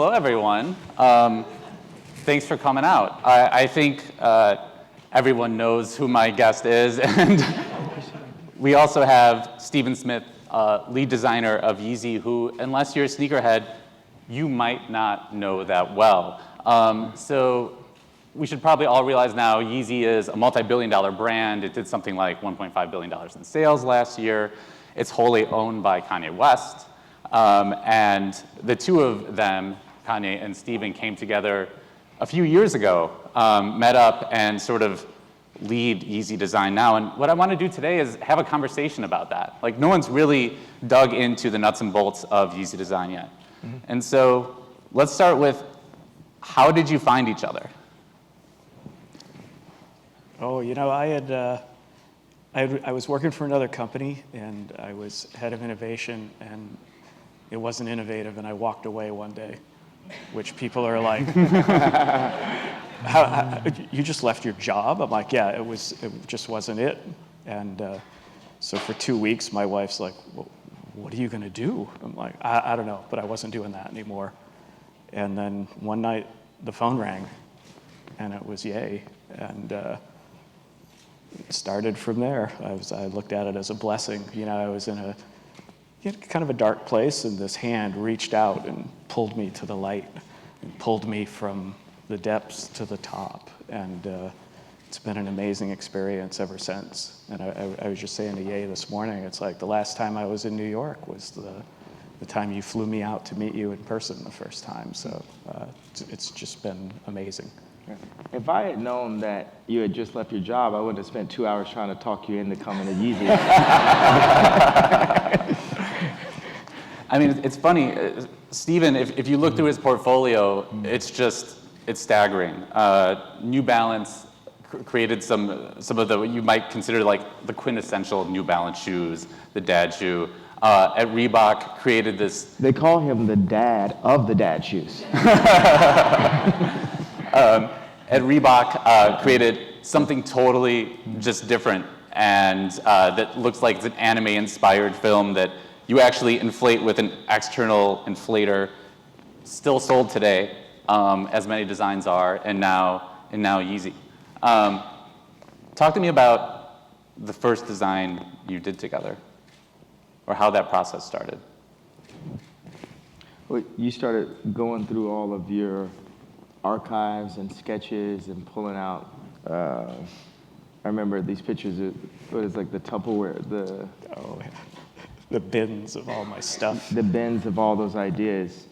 hello everyone. Thanks for coming out. I think everyone knows who my guest is, and we also have Stephen Smith, lead designer of Yeezy, who, unless you're a sneakerhead, you might not know that well. So we should probably all realize now Yeezy is a multi-billion-dollar brand. It did something like $1.5 billion in sales last year. It's wholly owned by Kanye West. And the two of them, Kanye and Stephen, came together a few years ago, met up and sort of lead Yeezy design now. And what I want to do today is have a conversation about that. Like, no one's really dug into the nuts and bolts of Yeezy design yet. Mm-hmm. And so let's start with, how did you find each other? Oh, you know, I was working for another company, and I was head of innovation, and it wasn't innovative, and I walked away one day, which people are like, how, you just left your job? I'm like, yeah, it just wasn't it. And so for 2 weeks, my wife's like, well, what are you gonna do? I'm like, I don't know, but I wasn't doing that anymore. And then one night, the phone rang, and it was Ye, and it started from there. I looked at it as a blessing. You know, I was in kind of a dark place, and this hand reached out and pulled me to the light, and pulled me from the depths to the top. And it's been an amazing experience ever since. And I was just saying to Ye this morning, it's like the last time I was in New York was the time you flew me out to meet you in person the first time. So it's just been amazing. If I had known that you had just left your job, I wouldn't have spent 2 hours trying to talk you into coming to Yeezy. I mean, it's funny, Stephen, if you look through his portfolio, it's staggering. New Balance created some of the, what you might consider like the quintessential New Balance shoes, the dad shoe. At Reebok, created this. They call him the dad of the dad shoes. At Reebok, created something totally just different, and that looks like it's an anime-inspired film that you actually inflate with an external inflator, still sold today, as many designs are, and now Yeezy. Talk to me about the first design you did together, or how that process started. Well, you started going through all of your archives and sketches and pulling out. I remember these pictures. It was like the Tupperware, the bins of all my stuff. The bins of all those ideas,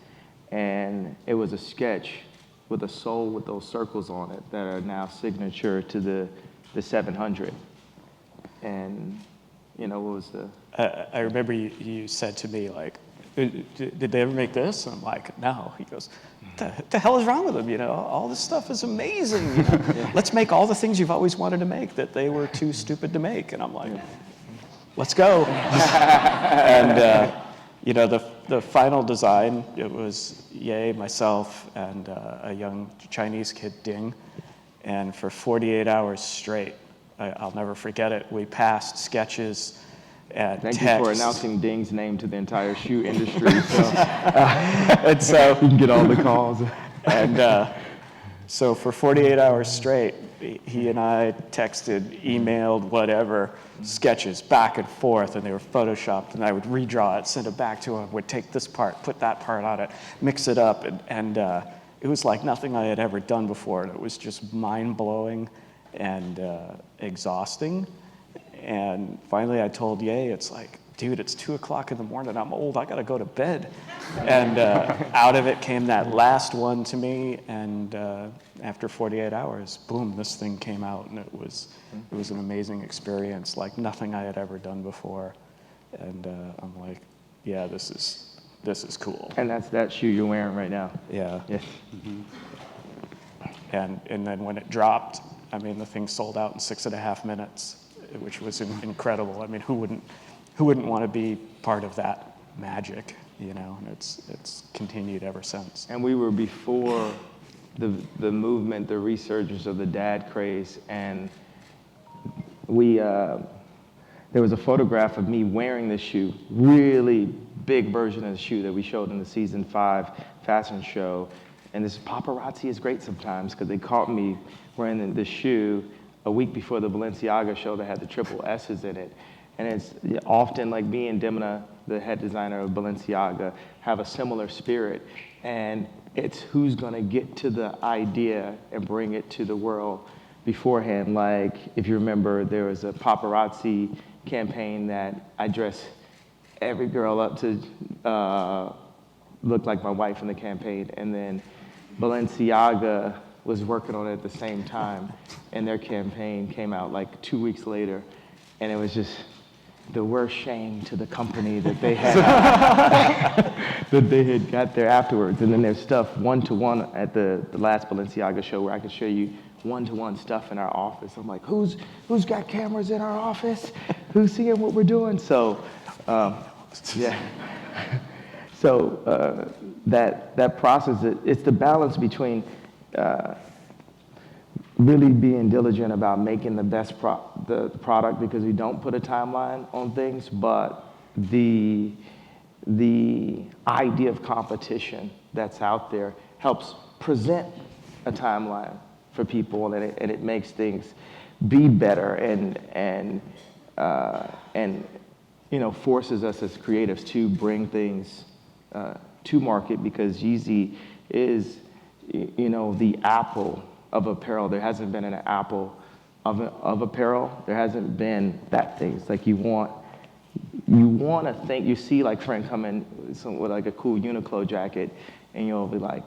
and it was a sketch with a soul with those circles on it that are now signature to the 700. And you know, what was the? I remember you said to me, like, did they ever make this? And I'm like, no. He goes, what the hell is wrong with them? You know, all this stuff is amazing. You know? Yeah. Let's make all the things you've always wanted to make that they were too stupid to make. And I'm like, let's go. And you know, the final design, it was Ye, myself, and a young Chinese kid, Ding. And for 48 hours straight, I'll never forget it, we passed sketches and Thank text. you for announcing Ding's name to the entire shoe industry. So, and so you can get all the calls. And so for 48 hours straight, he and I texted, emailed, whatever, sketches back and forth, and they were photoshopped, and I would redraw it, send it back to him, would take this part, put that part on it, mix it up, and it was like nothing I had ever done before, and it was just mind-blowing and exhausting. And finally I told Ye, it's like, dude, it's 2 o'clock in the morning, I'm old, I gotta go to bed. And out of it came that last one to me, and after 48 hours, boom, this thing came out, and it was an amazing experience, like nothing I had ever done before. And I'm like, yeah, this is cool. And that's that shoe you're wearing right now. Yeah. Yeah. Mm-hmm. And then when it dropped, I mean, the thing sold out in 6.5 minutes, which was incredible. I mean, who wouldn't want to be part of that magic, you know? And it's continued ever since. And we were before the movement, the resurgence of the dad craze, and there was a photograph of me wearing this shoe, really big version of the shoe that we showed in the season 5 fashion show, and this paparazzi is great sometimes because they caught me wearing the shoe a week before the Balenciaga show that had the triple S's in it. And it's often like me and Demna, the head designer of Balenciaga, have a similar spirit. And it's who's gonna get to the idea and bring it to the world beforehand. Like, if you remember, there was a paparazzi campaign that I dressed every girl up to look like my wife in the campaign. And then Balenciaga was working on it at the same time, and their campaign came out like 2 weeks later, and it was just the worst shame to the company that they had that they had got there afterwards. And then there's stuff one-to-one at the last Balenciaga show where I could show you one-to-one stuff in our office. I'm like, who's got cameras in our office? Who's seeing what we're doing? So, yeah. So that process, it's the balance between really being diligent about making the best the product, because we don't put a timeline on things, but the idea of competition that's out there helps present a timeline for people, and it makes things be better and forces us as creatives to bring things to market, because Yeezy is the Apple of apparel. There hasn't been an Apple of apparel. There hasn't been that thing. It's like you want to think, you see like Frank come in with like a cool Uniqlo jacket, and you'll be like,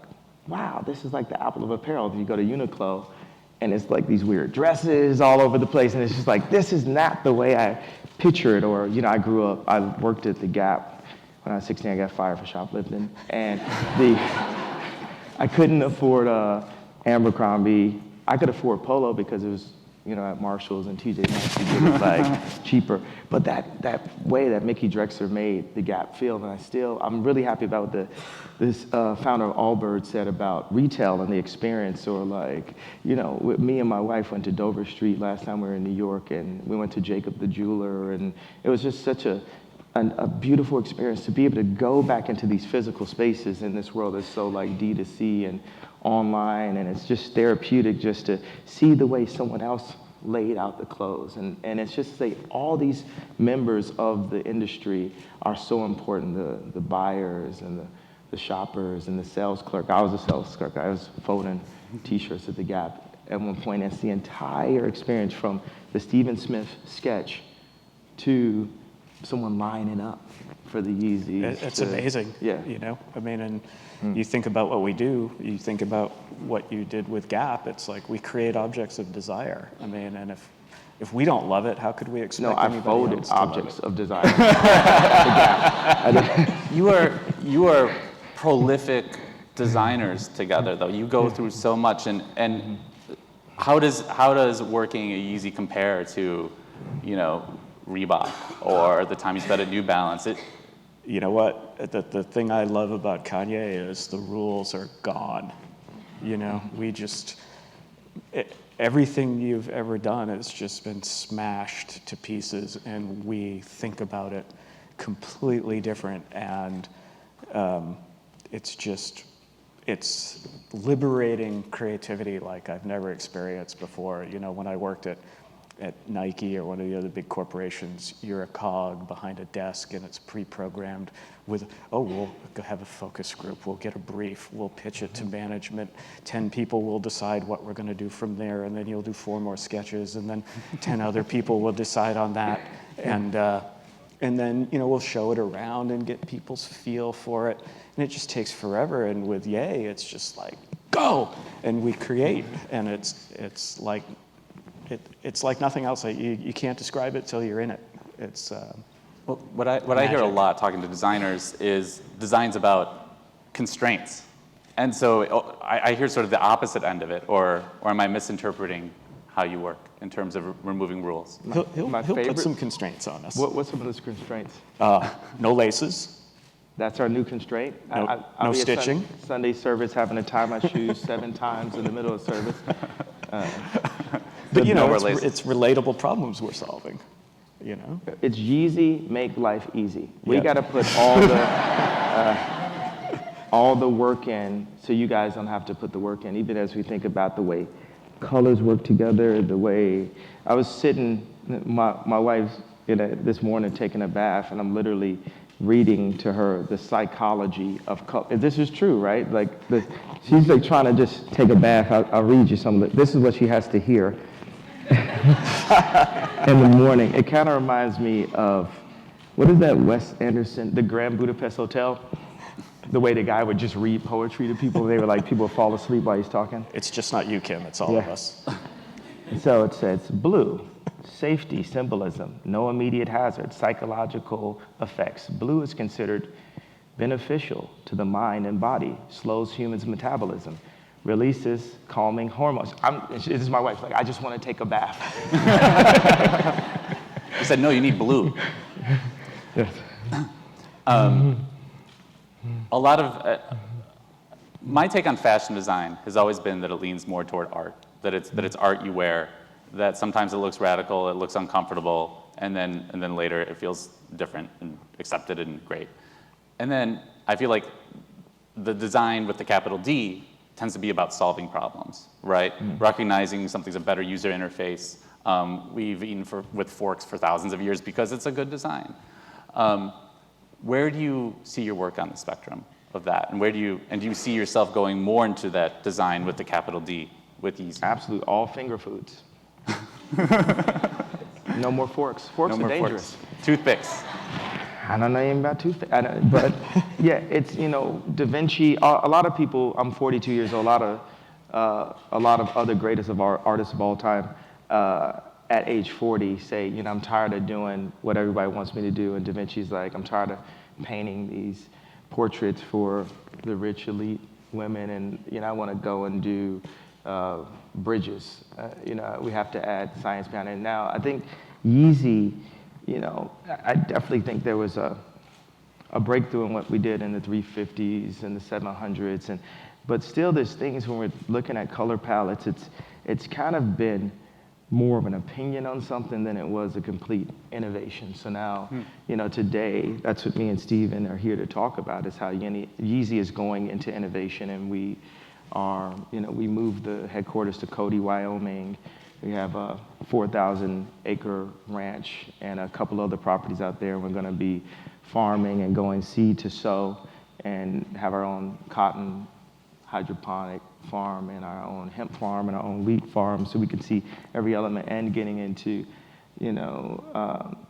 wow, this is like the Apple of apparel. Then you go to Uniqlo, and it's like these weird dresses all over the place, and it's just like, this is not the way I picture it. Or, I worked at the Gap. When I was 16, I got fired for shoplifting, and I couldn't afford Abercrombie. I could afford Polo because it was, at Marshalls and TJ Maxx, it was like cheaper. But that way that Mickey Drexler made the Gap feel, and I'm really happy about this founder of Allbirds said about retail and the experience. Or like, me and my wife went to Dover Street last time we were in New York, and we went to Jacob the Jeweler, and it was just such a beautiful experience to be able to go back into these physical spaces in this world that's so like D2C and online, and it's just therapeutic just to see the way someone else laid out the clothes. And it's just like all these members of the industry are so important, the buyers and the shoppers and the sales clerk. I was a sales clerk. I was folding T-shirts at the Gap at one point. It's the entire experience from the Stephen Smith sketch to someone lining up for the Yeezys. It's amazing. Yeah. And you think about what we do, you think about what you did with Gap, it's like we create objects of desire. And if we don't love it, how could we expect anybody else to love it? No, I folded objects of desire. You are prolific designers together, though. You go through so much, and how does working at Yeezy compare to, Reebok or the time you spent at New Balance? You know what? The thing I love about Kanye is the rules are gone. Everything you've ever done has just been smashed to pieces, and we think about it completely different. And it's liberating creativity like I've never experienced before. When I worked at Nike or one of the other big corporations, you're a cog behind a desk, and it's pre-programmed with, we'll have a focus group, we'll get a brief, we'll pitch it to management, 10 people will decide what we're going to do from there, and then you'll do 4 more sketches, and then 10 other people will decide on that, and then we'll show it around and get people's feel for it, and it just takes forever. And with Ye, it's just like, go, and we create, and it's like nothing else. You can't describe it till you're in it. It's what I hear a lot talking to designers is design's about constraints, and so I hear sort of the opposite end of it. Or am I misinterpreting how you work in terms of removing rules? He'll put some constraints on us. What's some of those constraints? No laces. That's our new constraint. No stitching. Sunday service, having to tie my shoes 7 times in the middle of service. But it's relatable problems we're solving. It's Yeezy, make life easy. We got to put all the all the work in so you guys don't have to put the work in, even as we think about the way colors work together, the way I was sitting, my wife's this morning taking a bath, and I'm literally reading to her the psychology of color. This is true, right? Like she's like trying to just take a bath. I'll read you some of it. This is what she has to hear in the morning. It kind of reminds me of, what is that Wes Anderson, The Grand Budapest Hotel? The way the guy would just read poetry to people. They were like, people would fall asleep while he's talking. It's just not you, Kim. It's all of us. So it says, blue, safety, symbolism, no immediate hazard, psychological effects. Blue is considered beneficial to the mind and body, slows humans' metabolism, releases calming hormones. This is my wife, like, I just want to take a bath. You said, no, you need blue. Yes. A lot of, my take on fashion design has always been that it leans more toward art, that it's art you wear, that sometimes it looks radical, it looks uncomfortable, and then later it feels different and accepted and great. And then I feel like the design with the capital D tends to be about solving problems, right? Recognizing something's a better user interface. We've eaten with forks for thousands of years because it's a good design. Where do you see your work on the spectrum of that? And do you see yourself going more into that design with the capital D, with Yeezy? Absolutely, all finger foods. No more forks. Forks are dangerous. Toothpicks. I don't know anything about toothpicks, but yeah, it's, Da Vinci, a lot of people, I'm 42 years old, a lot of other greatest of our artists of all time, at age 40 say, I'm tired of doing what everybody wants me to do. And Da Vinci's like, I'm tired of painting these portraits for the rich elite women, and I want to go and do bridges. We have to add science behind it. Now, I think Yeezy, I definitely think there was a breakthrough in what we did in the 350s and the 700s, but still there's things when we're looking at color palettes, it's kind of been more of an opinion on something than it was a complete innovation. So now, today, that's what me and Steven are here to talk about, is how Yeezy is going into innovation, and we are, we moved the headquarters to Cody, Wyoming. We have a 4,000-acre ranch and a couple other properties out there. We're gonna be farming and going seed to sow and have our own cotton hydroponic farm and our own hemp farm and our own wheat farm, so we can see every element, and getting into,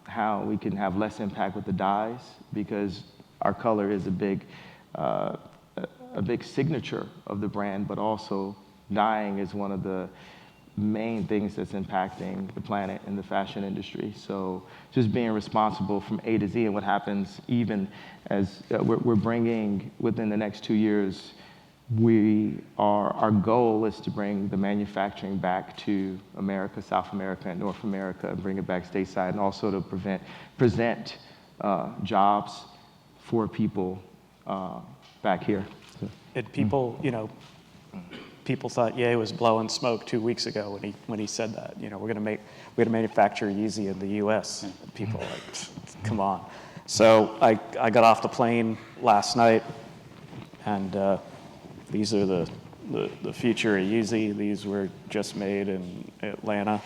how we can have less impact with the dyes, because our color is a big signature of the brand, but also dyeing is one of the main things that's impacting the planet in the fashion industry. So just being responsible from A to Z, and what happens even as we're bringing within the next 2 years, our goal is to bring the manufacturing back to America, South America, and North America, and bring it back stateside, and also to present jobs for people back here. So. And people, people thought Ye was blowing smoke 2 weeks ago when he said that. We're gonna manufacture Yeezy in the U.S. And people are like, come on. So I got off the plane last night, and these are the future of Yeezy. These were just made in Atlanta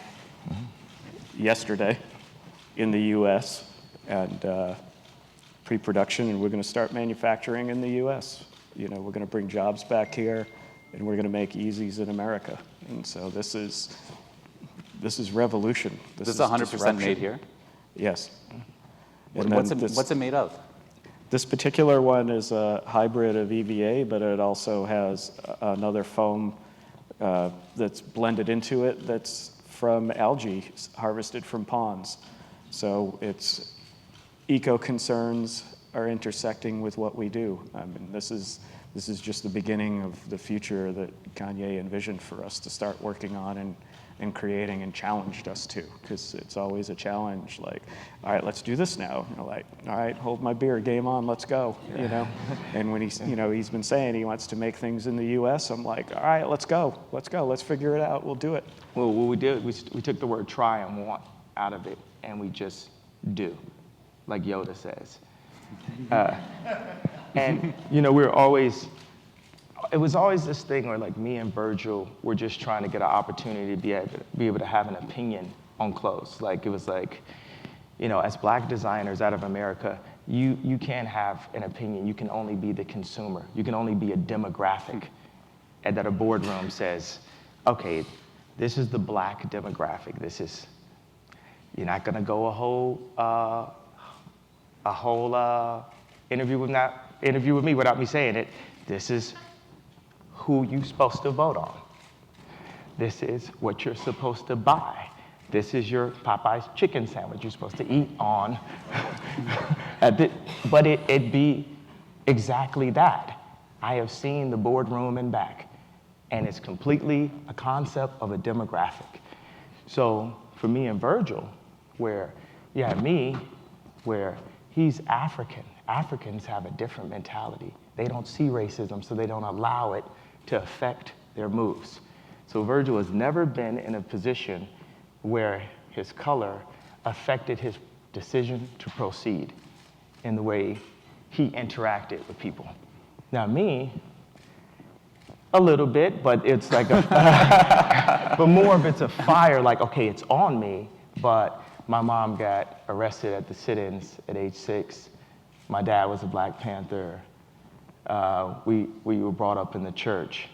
yesterday in the U.S. and pre-production, and we're going to start manufacturing in the U.S. We're going to bring jobs back here, and we're going to make Yeezys in America. And so this is revolution. This is 100% made here? Yes. What's it made of? This particular one is a hybrid of EVA, but it also has another foam that's blended into it that's from algae harvested from ponds. So it's eco concerns are intersecting with what we do. I mean, this is just the beginning of the future that Kanye envisioned for us to start working on and creating, and challenged us to, because it's always a challenge. Like, all right, let's do this now. Like, all right, hold my beer, game on, let's go. And when he's been saying he wants to make things in the U.S., I'm like, all right, let's go, let's figure it out, we'll do it. Well, what we did, we took the word try and want out of it, and we just do, like Yoda says. And, it was always this thing where like me and Virgil were just trying to get an opportunity to be able to have an opinion on clothes. Like it was like, as black designers out of America, you can't have an opinion. You can only be the consumer. You can only be a demographic. And that a boardroom says, okay, this is the black demographic. You're not gonna go a whole interview with me without me saying it. This is who you're supposed to vote on. This is what you're supposed to buy. This is your Popeye's chicken sandwich you're supposed to eat on. But it be exactly that. I have seen the boardroom and back, and it's completely a concept of a demographic. So for me and Virgil, where you have me, where he's African. Africans have a different mentality. They don't see racism, so they don't allow it to affect their moves. So Virgil has never been in a position where his color affected his decision to proceed in the way he interacted with people. Now me, a little bit, but it's like but more of it's a fire, like, okay, it's on me, but my mom got arrested at the sit-ins at age 6. My dad was a Black Panther. We were brought up in the church.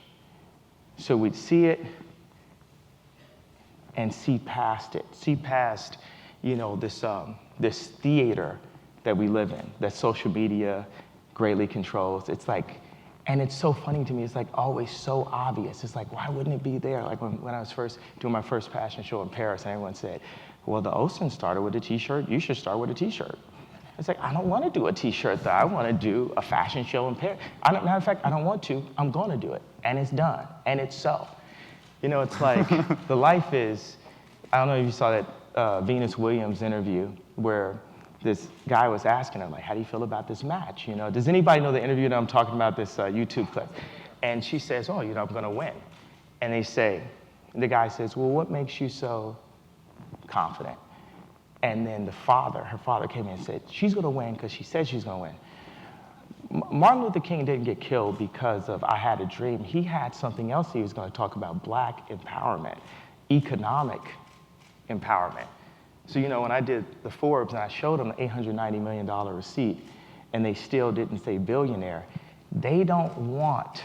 So we'd see it and see past it, this theater that we live in, that social media greatly controls. It's like, and it's so funny to me, it's like always so obvious. It's like, why wouldn't it be there? Like when I was first doing my first fashion show in Paris, and everyone said, well, the Ocean started with a t-shirt, you should start with a t-shirt. It's like, I don't want to do a t-shirt though. I want to do a fashion show in Paris. Matter of fact, I don't want to, I'm going to do it. And it's done, and it's so. It's like, the life is, I don't know if you saw that Venus Williams interview where this guy was asking her, like, how do you feel about this match? Does anybody know the interview that I'm talking about, this YouTube clip? And she says, oh, I'm going to win. And the guy says, well, what makes you so confident? And then her father came in and said, she's going to win because she said she's going to win. Martin Luther King didn't get killed because of I had a dream. He had something else he was going to talk about, Black empowerment, economic empowerment. So, when I did the Forbes and I showed them the $890 million receipt and they still didn't say billionaire, they don't want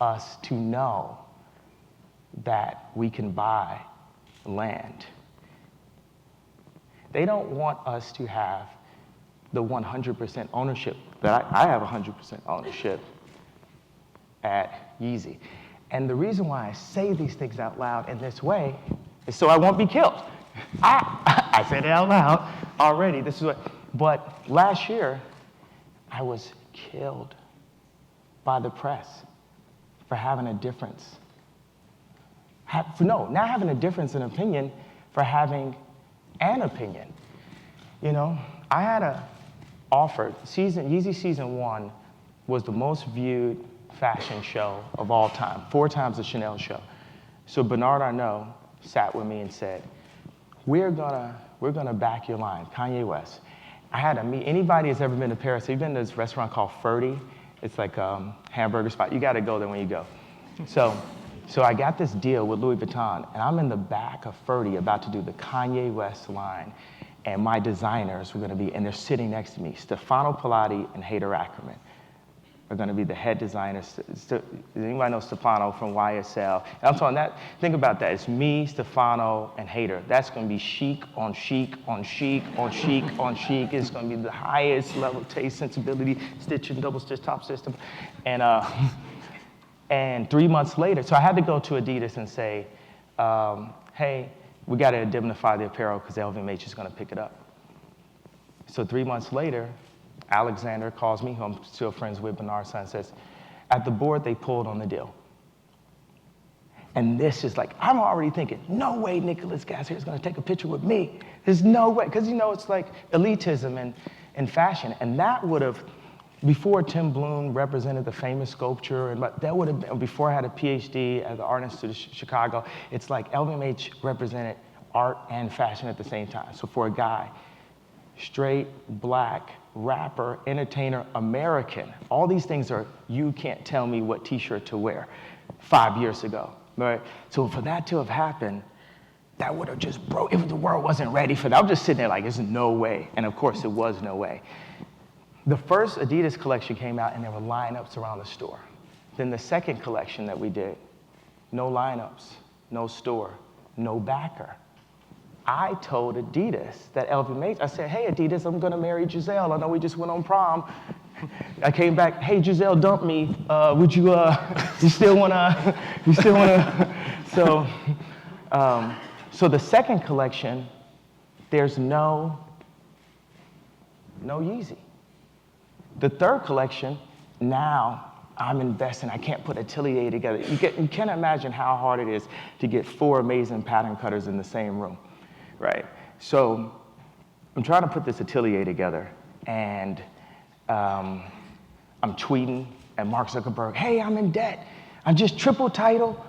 us to know that we can buy land. They don't want us to have the 100% ownership, that I have 100% ownership at Yeezy. And the reason why I say these things out loud in this way is so I won't be killed. I said it out loud already. But last year, I was killed by the press for having a difference. Not having a difference in opinion, for having an opinion. I had an offer. Yeezy season 1 was the most viewed fashion show of all time, 4 times the Chanel show. So Bernard Arnault sat with me and said, we're gonna back your line, Kanye West. I had to meet anybody that's ever been to Paris. You've been to this restaurant called Ferdy. It's like a hamburger spot. You got to go there when you go. So I got this deal with Louis Vuitton, and I'm in the back of Ferdy about to do the Kanye West line, and my designers were going to be, and they're sitting next to me. Stefano Pilati and Haider Ackerman are going to be the head designers. Does anybody know Stefano from YSL? And I'm talking that. Think about that. It's me, Stefano, and Haider. That's going to be chic on chic on chic on chic on chic. It's going to be the highest level taste, sensibility, stitching, double stitch top system, and 3 months later, so I had to go to Adidas and say, hey, we got to indemnify the apparel because LVMH is going to pick it up. So 3 months later, Alexander calls me, who I'm still friends with, Bernard's son, says, at the board, they pulled on the deal. And this is like, I'm already thinking, no way Nicolas Gassier is going to take a picture with me. There's no way, because it's like elitism and fashion. And that would have, before Tim Bloom represented the famous sculpture, and that would have been, before I had a PhD at the Art Institute of Chicago, it's like LVMH represented art and fashion at the same time. So for a guy straight, black, rapper, entertainer, American. All these things are, you can't tell me what t-shirt to wear 5 years ago, right? So for that to have happened, that would have just broke, if the world wasn't ready for that. I'm just sitting there like, there's no way. And of course, it was no way. The first Adidas collection came out and there were lineups around the store. Then the second collection that we did, no lineups, no store, no backer. I told Adidas that LVMH, I said, hey Adidas, I'm gonna marry Giselle. I know we just went on prom. I came back, hey Giselle dumped me. Would you, you still wanna? So the second collection, there's no Yeezy. The third collection, now I'm investing. I can't put atelier together. You can't imagine how hard it is to get 4 amazing pattern cutters in the same room, right? So I'm trying to put this atelier together, and I'm tweeting at Mark Zuckerberg, hey, I'm in debt. I'm just triple title.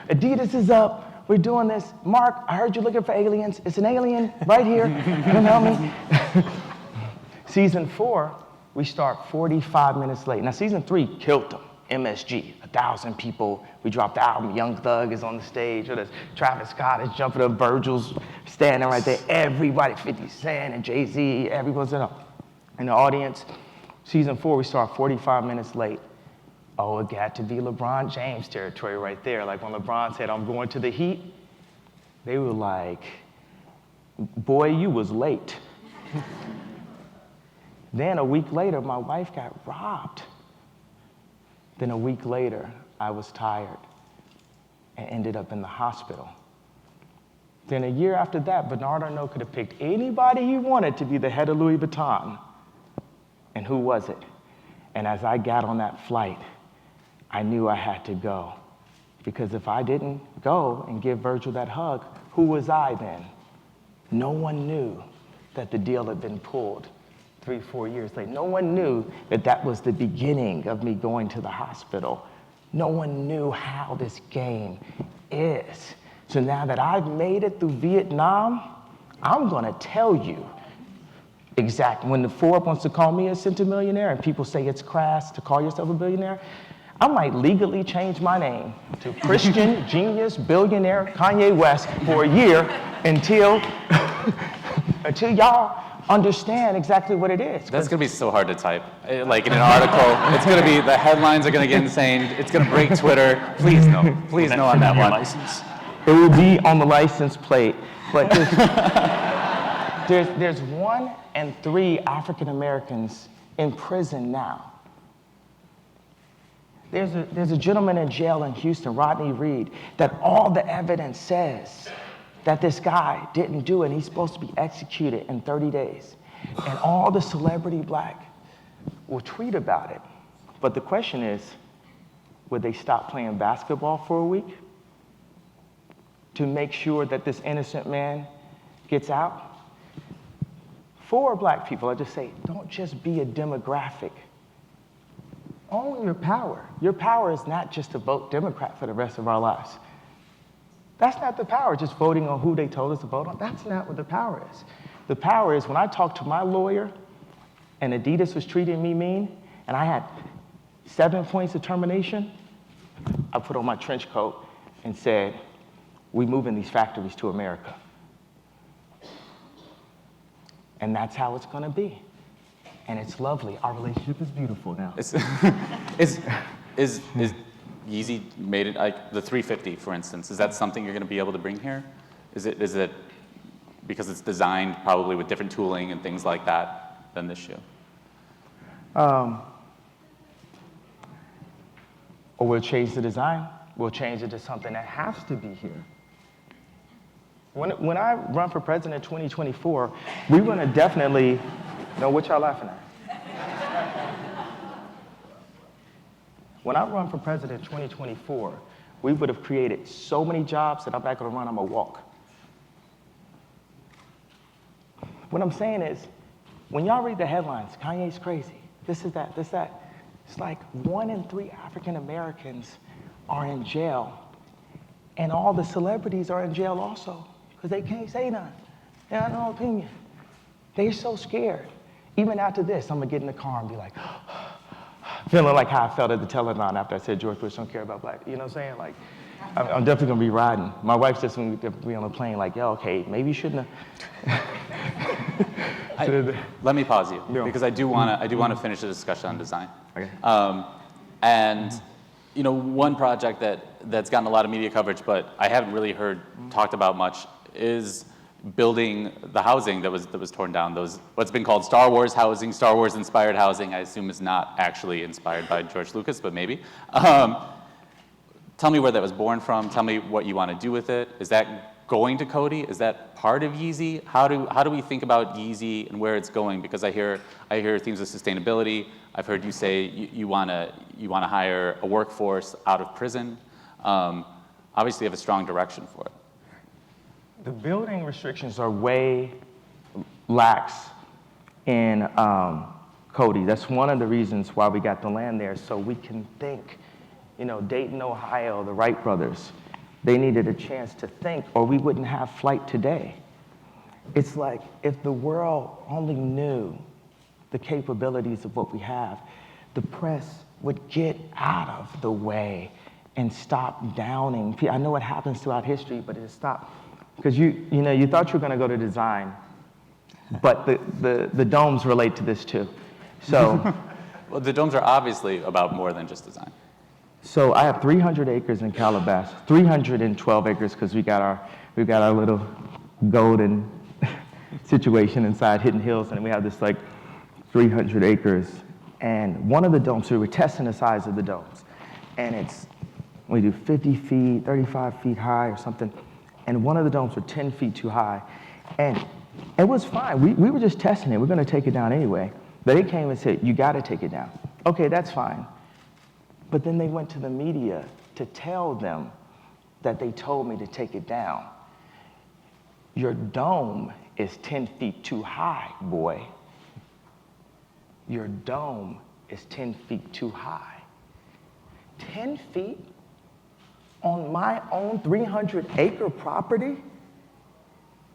Adidas is up. We're doing this. Mark, I heard you're looking for aliens. It's an alien right here. Come help me. Season 4, we start 45 minutes late. Now, season 3 killed them. MSG, 1,000 people. We dropped the album. Young Thug is on the stage. Or Travis Scott is jumping up. Virgil's standing right there. Everybody, 50 Cent and Jay-Z, everyone's in the audience. Season 4, we start 45 minutes late. Oh, it got to be LeBron James territory right there. Like when LeBron said, I'm going to the Heat, they were like, boy, you was late. Then a week later, my wife got robbed. Then a week later, I was tired and ended up in the hospital. Then a year after that, Bernard Arnault could have picked anybody he wanted to be the head of Louis Vuitton. And who was it? And as I got on that flight, I knew I had to go. Because if I didn't go and give Virgil that hug, who was I then? No one knew that the deal had been pulled 3-4 years later. No one knew that that was the beginning of me going to the hospital. No one knew how this game is. So now that I've made it through Vietnam, I'm gonna tell you exactly. When the Forbes wants to call me a centimillionaire and people say it's crass to call yourself a billionaire, I might legally change my name to Christian Genius Billionaire Kanye West for a year until y'all understand exactly what it is. That's gonna be so hard to type. Like in an article, it's gonna be, the headlines are gonna get insane. It's gonna break Twitter. Please no on that one. License. It will be on the license plate, but there's 1 in 3 African Americans in prison now. There's a gentleman in jail in Houston, Rodney Reed, that all the evidence says that this guy didn't do it, and he's supposed to be executed in 30 days. And all the celebrity black will tweet about it. But the question is, would they stop playing basketball for a week to make sure that this innocent man gets out? For black people, I just say, don't just be a demographic. Own your power. Your power is not just to vote Democrat for the rest of our lives. That's not the power, just voting on who they told us to vote on. That's not what the power is. The power is when I talked to my lawyer and Adidas was treating me mean and I had 7 points of termination, I put on my trench coat and said, we're moving these factories to America. And that's how it's gonna be. And it's lovely. Our relationship is beautiful now. Is Yeezy made it, like the 350, for instance, is that something you're going to be able to bring here? Is it because it's designed probably with different tooling and things like that than this shoe? Or we'll change the design. We'll change it to something that has to be here. When I run for president in 2024, we're going to definitely know what y'all laughing at. When I run for president in 2024, we would have created so many jobs that I'm not going to run, I'm going to walk. What I'm saying is, when y'all read the headlines, Kanye's crazy, this is that, it's like 1 in 3 African Americans are in jail, and all the celebrities are in jail also, because they can't say nothing. They have no opinion. They're so scared. Even after this, I'm gonna get in the car and be like, feeling like how I felt at the telethon after I said George Bush don't care about black. You know what I'm saying? Like, I'm definitely gonna be riding. My wife's just gonna be on the plane like, yo, okay, maybe you shouldn't have. Let me pause you, Yeah. because I do wanna finish the discussion on design. Okay. And you know, one project that's gotten a lot of media coverage, but I haven't really heard talked about much, is building the housing that was torn down. What's been called Star Wars housing, Star Wars inspired housing. I assume is not actually inspired by George Lucas, but maybe. Tell me where that was born from. Tell me what you want to do with it. Is that going to Cody? Is that part of Yeezy? How do we think about Yeezy and where it's going? Because I hear themes of sustainability. I've heard you say you want to hire a workforce out of prison. Obviously, you have a strong direction for it. The building restrictions are way lax in Cody. That's one of the reasons why we got the land there, so we can think. You know, Dayton, Ohio, the Wright brothers, they needed a chance to think, or we wouldn't have flight today. It's like if the world only knew the capabilities of what we have, the press would get out of the way and stop downing. I know it happens throughout history, but it stopped. Because you thought you were going to go to design, but the domes relate to this too. So, well, the domes are obviously about more than just design. So I have 300 acres in Calabasas, 312 acres because we've got our little golden situation inside Hidden Hills, and we have this like 300 acres. And one of the domes, so we were testing the size of the domes, and we do 50 feet, 35 feet high or something. And one of the domes were 10 feet too high. And it was fine. We were just testing it. We're going to take it down anyway. But they came and said, you got to take it down. Okay, that's fine. But then they went to the media to tell them that they told me to take it down. Your dome is 10 feet too high, boy. Your dome is 10 feet too high. 10 feet? On my own 300-acre property,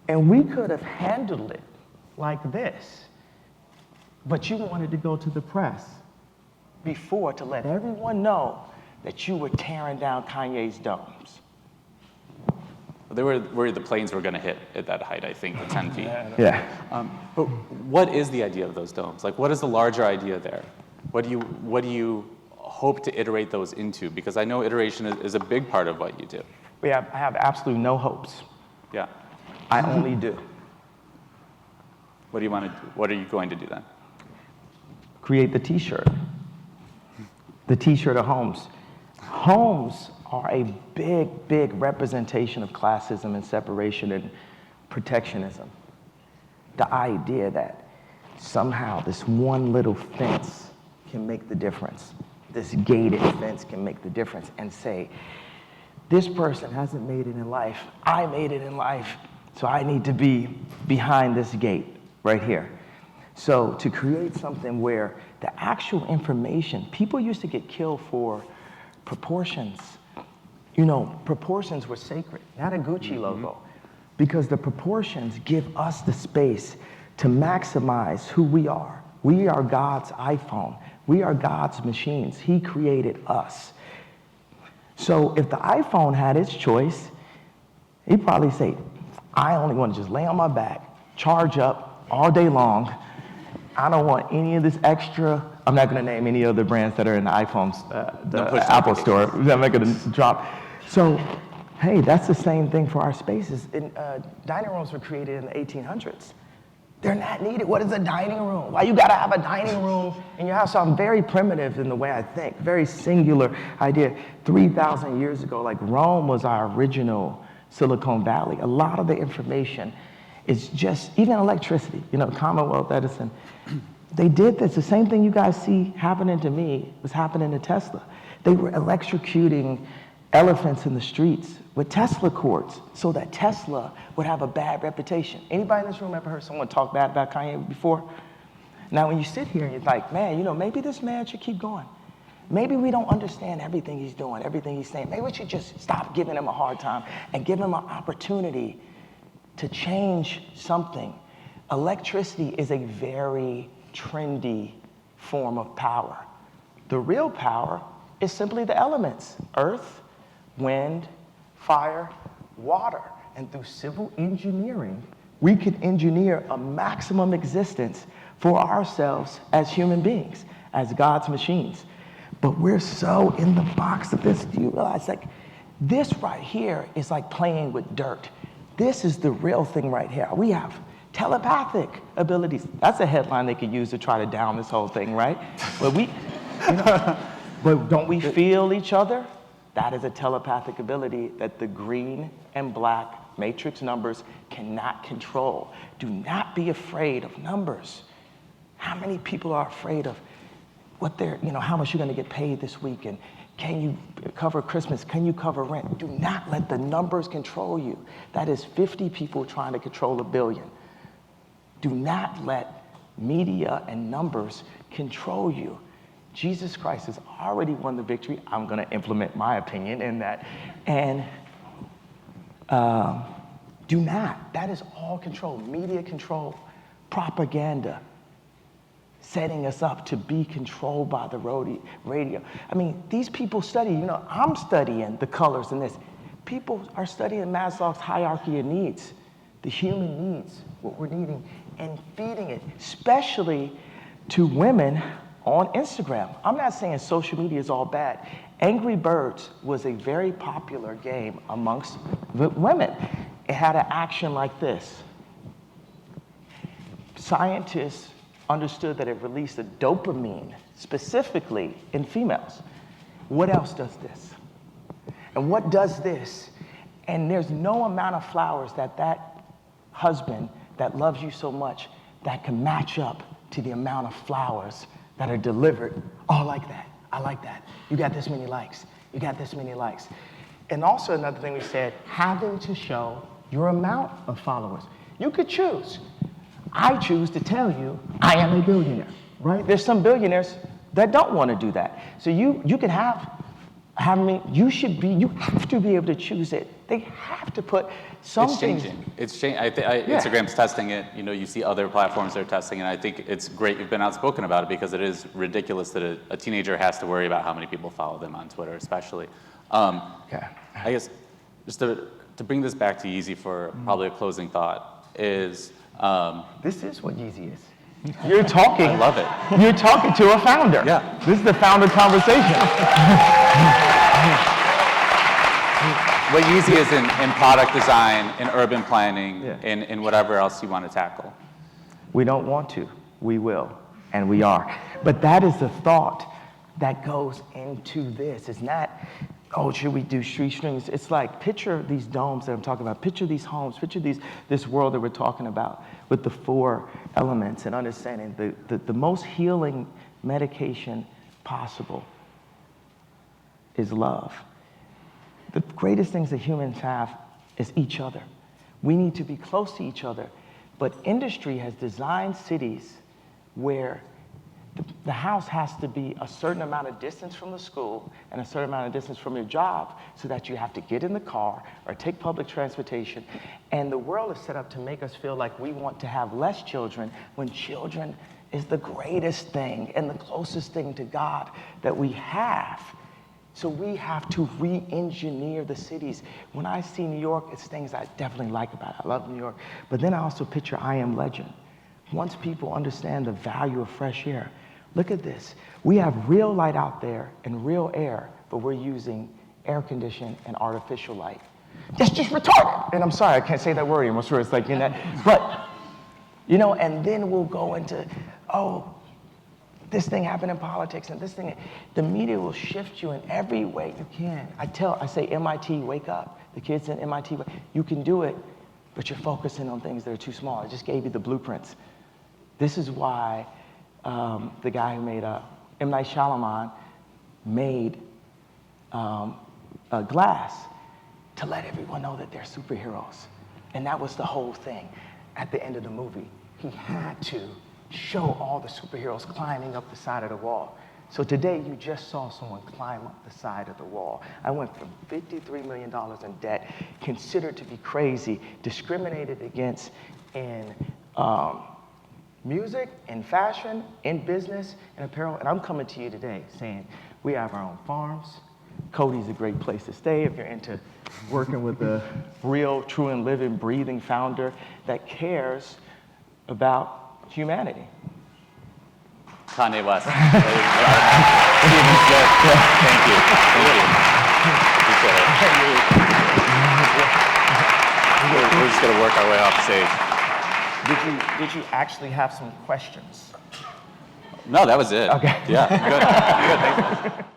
and we could have handled it like this. But you wanted to go to the press before to let everyone know that you were tearing down Kanye's domes. They were worried the planes were going to hit at that height, I think, the 10 feet. Yeah. But what is the idea of those domes? Like, what is the larger idea there? What do you hope to iterate those into? Because I know iteration is a big part of what you do. I have absolutely no hopes. Yeah. I only do. What do you want to do? What are you going to do then? Create the t-shirt. The t-shirt of homes. Homes are a big, big representation of classism and separation and protectionism. The idea that somehow this one little fence can make the difference. This gated fence can make the difference, and say, this person hasn't made it in life, I made it in life, so I need to be behind this gate right here. So to create something where the actual information, people used to get killed for proportions. You know, proportions were sacred, not a Gucci logo, because the proportions give us the space to maximize who we are. We are God's iPhone. We are God's machines. He created us. So if the iPhone had its choice, he'd probably say, I only want to just lay on my back, charge up all day long. I don't want any of this extra. I'm not going to name any other brands that are in the iPhones, Apple store. I'm not going to drop. So, hey, that's the same thing for our spaces. Dining rooms were created in the 1800s. They're not needed. What is a dining room? Why you gotta have a dining room in your house? So I'm very primitive in the way I think, very singular idea. 3,000 years ago, like Rome was our original Silicon Valley. A lot of the information is just, even electricity, you know, Commonwealth Edison, they did this. The same thing you guys see happening to me was happening to Tesla. They were electrocuting elephants in the streets with Tesla cords so that Tesla would have a bad reputation. Anybody in this room ever heard someone talk bad about Kanye before? Now, when you sit here and you're like, man, you know, maybe this man should keep going. Maybe we don't understand everything he's doing, everything he's saying. Maybe we should just stop giving him a hard time and give him an opportunity to change something. Electricity is a very trendy form of power. The real power is simply the elements: earth, wind, fire, water. And through civil engineering, we can engineer a maximum existence for ourselves as human beings, as God's machines. But we're so in the box of this. Do you realize, like, this right here is like playing with dirt. This is the real thing right here. We have telepathic abilities. That's a headline they could use to try to down this whole thing, right? But but don't we feel each other? That is a telepathic ability that the green and black matrix numbers cannot control. Do not be afraid of numbers. How many people are afraid of what they're, how much you're gonna get paid this week, and can you cover Christmas? Can you cover rent? Do not let the numbers control you. That is 50 people trying to control 1 billion. Do not let media and numbers control you. Jesus Christ has already won the victory. I'm gonna implement my opinion in that. And do not, that is all control. Media control, propaganda, setting us up to be controlled by the radio. I mean, these people study, I'm studying the colors in this. People are studying Maslow's hierarchy of needs, the human needs, what we're needing, and feeding it, especially to women on Instagram. I'm not saying social media is all bad. Angry Birds was a very popular game amongst the women. It had an action like this. Scientists understood that it released a dopamine, specifically in females. What else does this? And what does this? And there's no amount of flowers that husband that loves you so much that can match up to the amount of flowers that are delivered. Oh, I like that. I like that. You got this many likes. You got this many likes. And also another thing we said, having to show your amount of followers. You could choose. I choose to tell you I am a billionaire, right? There's some billionaires that don't want to do that. So you can you have to be able to choose it. They have to put some things. It's changing. Instagram's testing it. You see other platforms that are testing it. And I think it's great you've been outspoken about it, because it is ridiculous that a teenager has to worry about how many people follow them on Twitter, especially. I guess just to bring this back to Yeezy for probably a closing thought is. This is what Yeezy is. You're talking. I love it. You're talking to a founder. Yeah. This is the founder conversation. What Yeezy is in product design, in urban planning, Yeah. in whatever else you want to tackle. We don't want to. We will. And we are. But that is the thought that goes into this. It's not, should we do street strings? It's like, picture these domes that I'm talking about. Picture these homes. Picture this world that we're talking about with the 4 elements, and understanding the most healing medication possible is love. The greatest things that humans have is each other. We need to be close to each other. But industry has designed cities where the house has to be a certain amount of distance from the school and a certain amount of distance from your job, so that you have to get in the car or take public transportation. And the world is set up to make us feel like we want to have less children, when children is the greatest thing and the closest thing to God that we have. So we have to re-engineer the cities. When I see New York, it's things I definitely like about it. I love New York. But then I also picture I Am Legend. Once people understand the value of fresh air, look at this. We have real light out there and real air, but we're using air conditioning and artificial light. That's just retarded. And I'm sorry, I can't say that word anymore. It's like, but, and then we'll go into, this thing happened in politics, and this thing, the media will shift you in every way you can. I say, MIT, wake up. The kids in MIT, you can do it, but you're focusing on things that are too small. I just gave you the blueprints. This is why the guy who made M. Night Shyamalan made Glass, to let everyone know that they're superheroes. And that was the whole thing. At the end of the movie, he had to show all the superheroes climbing up the side of the wall. So today, you just saw someone climb up the side of the wall. I went from $53 million in debt, considered to be crazy, discriminated against in music, in fashion, in business, in apparel. And I'm coming to you today saying we have our own farms. Cody's a great place to stay if you're into working with a real, true, and living, breathing founder that cares about humanity. Kanye West. Steven Smith. Thank you. Appreciate it. We're just going to work our way off stage. Did you actually have some questions? No, that was it. Okay. Yeah, good. Good, thanks.